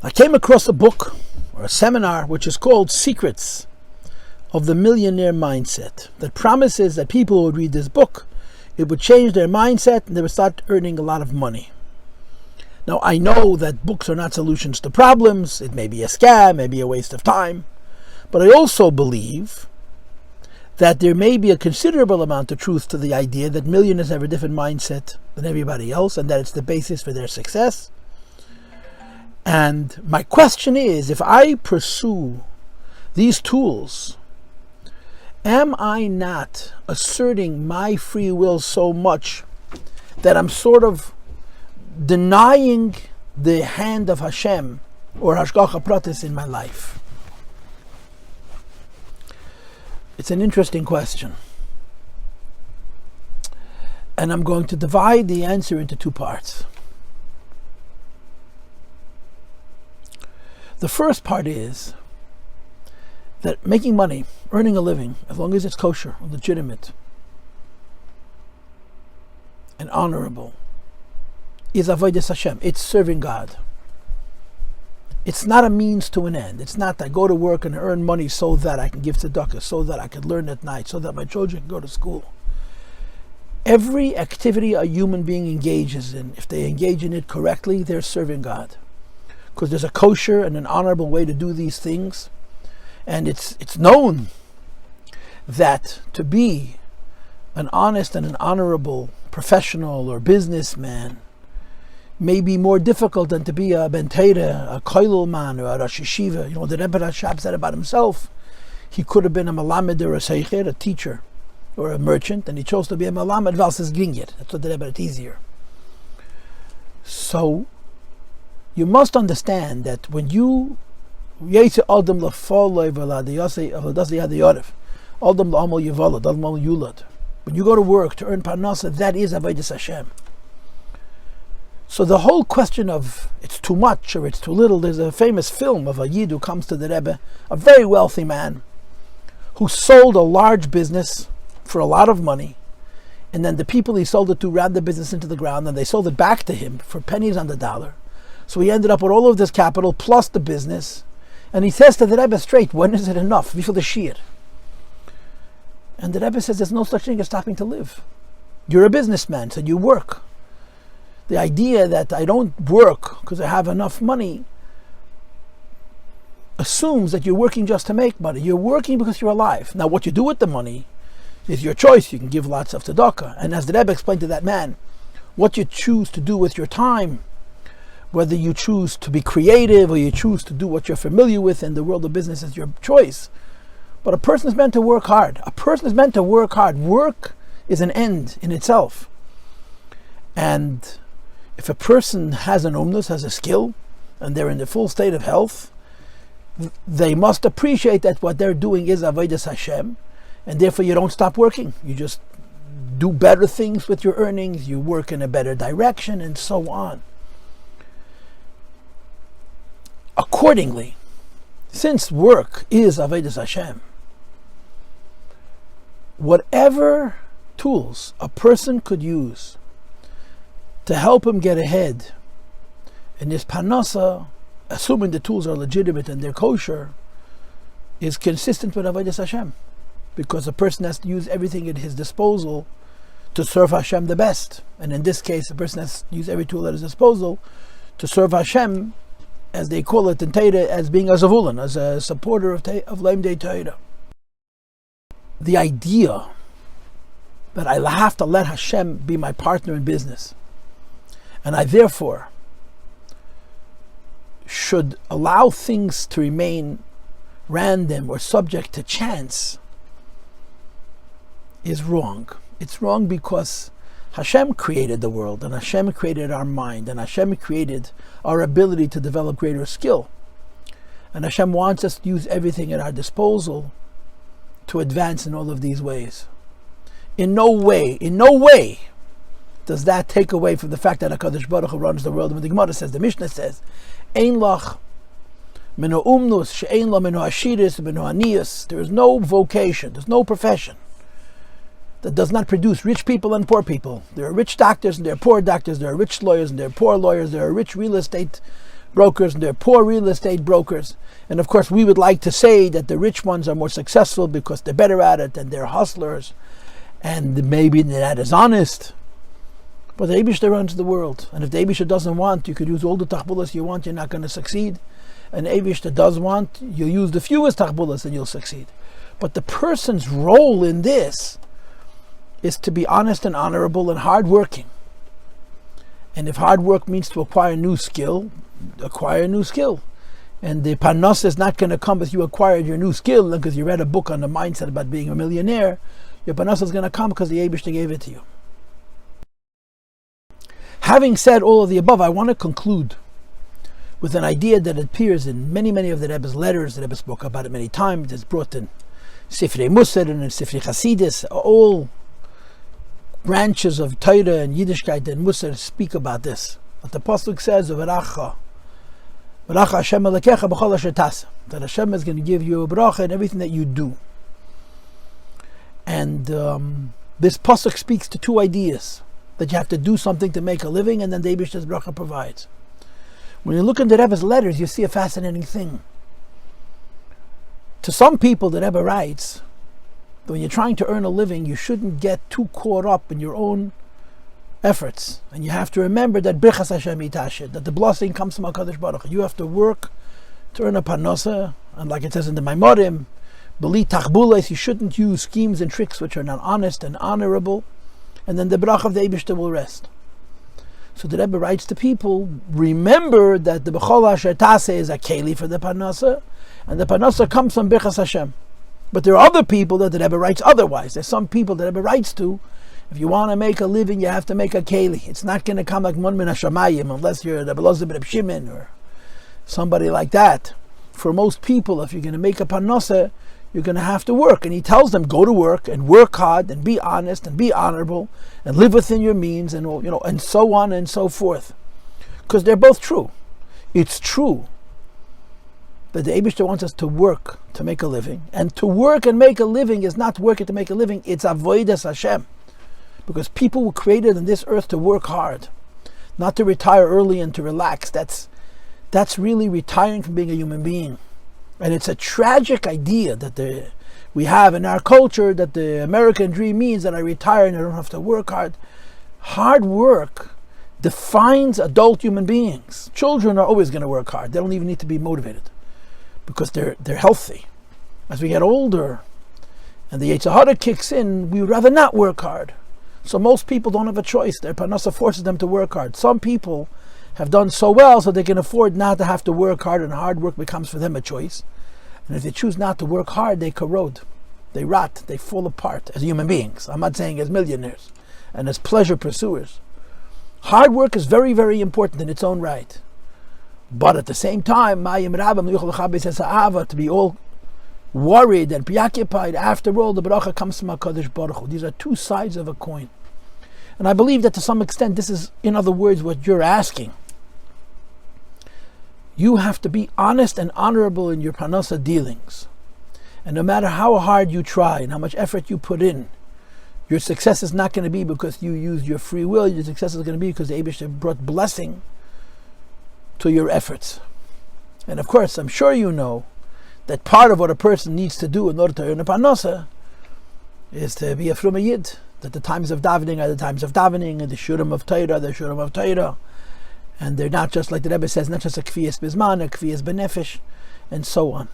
I came across a book or a seminar which is called Secrets of the Millionaire Mindset, that promises that people would read this book, it would change their mindset, and they would start earning a lot of money. Now, I know that books are not solutions to problems. It may be a scam, maybe a waste of time. But I also believe that there may be a considerable amount of truth to the idea that millionaires have a different mindset than everybody else, and that it's the basis for their success. And my question is, if I pursue these tools, am I not asserting my free will so much that I'm sort of denying the hand of Hashem or Hashgacha Pratis in my life? It's an interesting question. And I'm going to divide the answer into two parts. The first part is that making money, earning a living, as long as it's kosher, legitimate, and honorable, is avodas Hashem. It's serving God. It's not a means to an end. It's not that I go to work and earn money so that I can give tzedakah, so that I can learn at night, so that my children can go to school. Every activity a human being engages in, if they engage in it correctly, they're serving God. Because there's a kosher and an honorable way to do these things. And it's known that to be an honest and an honorable professional or businessman may be more difficult than to be a Ben Torah, a koilel man, or a Rosh Yeshiva. You know, the Rebbe Rashab said about himself, he could have been a malamed or a seicher, a teacher, or a merchant, and he chose to be a malamed versus gringet. That's what the Rebbe, it's easier. So, you must understand that when you when you go to work to earn parnasa, that is avodas Hashem. So the whole question of it's too much or it's too little, there's a famous film of a Yid who comes to the Rebbe, a very wealthy man, who sold a large business for a lot of money, and then the people he sold it to ran the business into the ground, and they sold it back to him for pennies on the dollar. So he ended up with all of this capital plus the business, and he says to the Rebbe straight, when is it enough? Wie viel the shir? And the Rebbe says, there's no such thing as stopping to live. You're a businessman, so you work. The idea that I don't work because I have enough money assumes that you're working just to make money. You're working because you're alive. Now, what you do with the money is your choice. You can give lots of tzedakah. And as the Rebbe explained to that man, what you choose to do with your time, whether you choose to be creative or you choose to do what you're familiar with in the world of business, is your choice. But a person is meant to work hard. A person is meant to work hard. Work is an end in itself. And if a person has an umnus, has a skill, and they're in the full state of health, they must appreciate that what they're doing is avodas Hashem, and therefore you don't stop working. You just do better things with your earnings, you work in a better direction, and so on. Accordingly, since work is avodas Hashem, whatever tools a person could use to help him get ahead in his parnasa, assuming the tools are legitimate and they're kosher, is consistent with avodas Hashem, because a person has to use everything at his disposal to serve Hashem the best. And in this case, a person has to use every tool at his disposal to serve Hashem, as they call it in Torah, as being a zavulun, as a supporter of Lemdei Torah. The idea that I have to let Hashem be my partner in business, and I therefore should allow things to remain random or subject to chance, is wrong. It's wrong because Hashem created the world, and Hashem created our mind, and Hashem created our ability to develop greater skill. And Hashem wants us to use everything at our disposal to advance in all of these ways. In no way does that take away from the fact that HaKadosh Baruch Hu runs the world. And the Gemara says, the Mishnah says, Ein lach meno umnus she'ein la meno ashiris meno aniyas. There is no vocation, there's no profession that does not produce rich people and poor people. There are rich doctors and there are poor doctors. There are rich lawyers and there are poor lawyers. There are rich real estate brokers and they're poor real estate brokers. And of course we would like to say that the rich ones are more successful because they're better at it and they're hustlers and maybe that is honest. But the Eibishter runs the world, and if the Eibishter doesn't want, you could use all the tachbulas you want, you're not going to succeed. And the Eibishter does want, you use the fewest tachbulas and you'll succeed. But the person's role in this is to be honest and honorable and hardworking. And if hard work means to acquire new skill, acquire a new skill. And the parnasa is not going to come as you acquired your new skill because you read a book on the mindset about being a millionaire. Your parnasa is going to come because the Eibishter gave it to you. Having said all of the above, I want to conclude with an idea that appears in many of the Rebbe's letters. The Rebbe spoke about it many times. It's brought in Sifrei Musar and in Sifrei Chasidis. All branches of Torah and Yiddishkeit and Musar speak about this. But the Pasuk says, V'racha Hashem Elokecha b'chol asher taseh, that Hashem is going to give you a bracha in everything that you do. And this Pasuk speaks to two ideas. That you have to do something to make a living, and then the Eibishter's bracha provides. When you look into the Rebbe's letters, you see a fascinating thing. To some people, the Rebbe writes that when you're trying to earn a living, you shouldn't get too caught up in your own efforts, and you have to remember that Birchas Hashem Itashid, that the blessing comes from HaKadosh Baruch Hu. You have to work to earn a parnasa, and like it says in the Maimarim, B'li tachbulas, you shouldn't use schemes and tricks which are not honest and honorable. And then the bracha of the Eibishter will rest. So the Rebbe writes to people, remember that the B'chol Asher Taseh is a keli for the parnasa, and the parnasa comes from Birchas Hashem. But there are other people that the Rebbe writes otherwise. There's some people that the Rebbe writes to, if you want to make a living, you have to make a keli. It's not going to come like Mon Min HaShamayim, unless you're the Belozah B'Reb Shimon or somebody like that. For most people, if you're going to make a parnasa, you're going to have to work. And he tells them, go to work and work hard and be honest and be honorable and live within your means and and so on and so forth. Because they're both true. It's true that the Eibishter wants us to work to make a living. And to work and make a living is not working to make a living, it's avodas Hashem. Because people were created on this earth to work hard, not to retire early and to relax. That's really retiring from being a human being. And it's a tragic idea that we have in our culture, that the American dream means that I retire and I don't have to work hard. Hard work defines adult human beings. Children are always going to work hard. They don't even need to be motivated because they're healthy. As we get older and the Yetzer Hara kicks in, we would rather not work hard. So most people don't have a choice. Their parnasa forces them to work hard. Some people have done so well so they can afford not to have to work hard, and hard work becomes for them a choice. And if they choose not to work hard, they corrode, they rot, they fall apart as human beings. I'm not saying as millionaires and as pleasure pursuers. Hard work is very, very important in its own right. But at the same time, to be all worried and preoccupied, after all, the bracha comes from HaKadosh Baruch Hu. These are two sides of a coin. And I believe that to some extent this is, in other words, what you're asking. You have to be honest and honorable in your parnasa dealings. And no matter how hard you try and how much effort you put in, your success is not going to be because you used your free will. Your success is going to be because the Eibishter brought blessing to your efforts. And of course, I'm sure you know that part of what a person needs to do in order to earn a parnasa is to be a Fruma Yid. That the times of davening are the times of davening, and the shurim of Torah, the shurim of Torah. And they're not just, like the Rebbe says, not just a kfiyas bizman, a kfiyas benefesh, and so on.